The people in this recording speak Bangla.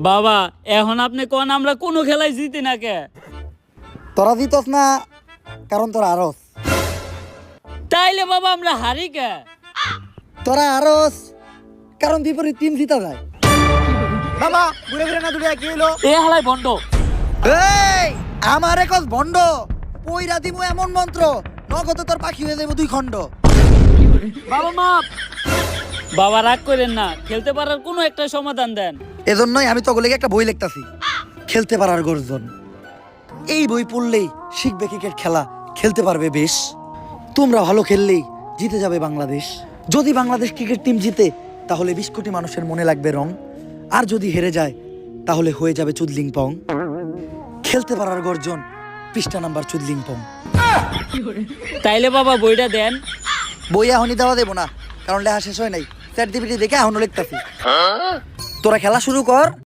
বাবা এখন আপনি কোন আমরা কোনো খেলায় জিতি না কে? তোরা জিতস না কারণ তোরা আরস। তাইলে বাবা আমরা হারি কে? তোরা আরস কারণ বিপরীত টিম জিতা যায়। বাবা ঘুরে ফিরে না দুলিয়া কি হলো? এ হালাই বন্ধ। এই আমার একজ ভণ্ড পইরা দিমু এমন মন্ত্র নগদ তোর পাখি হয়ে যাবো 2 খণ্ড। বাবা মাপ। বাবা রাগ করেন না, খেলতে পারার কোনো একটা সমাধান দেন। এজন্যই আমি তোকে লেগে একটা বই লিখতাছি, খেলতে পারার গর্জন। এই বই পড়লেই শিখবে ক্রিকেট খেলা, খেলতে পারবে বেশ। তোমরা ভালো খেললেই জিতে যাবে বাংলাদেশ। যদি বাংলাদেশ ক্রিকেট টিম জিতে তাহলে 20 কোটি মানুষের মনে লাগবে রং, আর যদি হেরে যায় তাহলে হয়ে যাবে চুদলিং পং। খেলতে পারার গর্জন, পৃষ্ঠা নাম্বার চুদলিং পং। তাইলে বাবা বইটা দেন। বই এখনই দেওয়া দেবো না, কারণ লেখা শেষ হয় নাই। চ্যাট জিপিটি দেখে এখনো লিখতাছি। তোরা খেলা শুরু কর।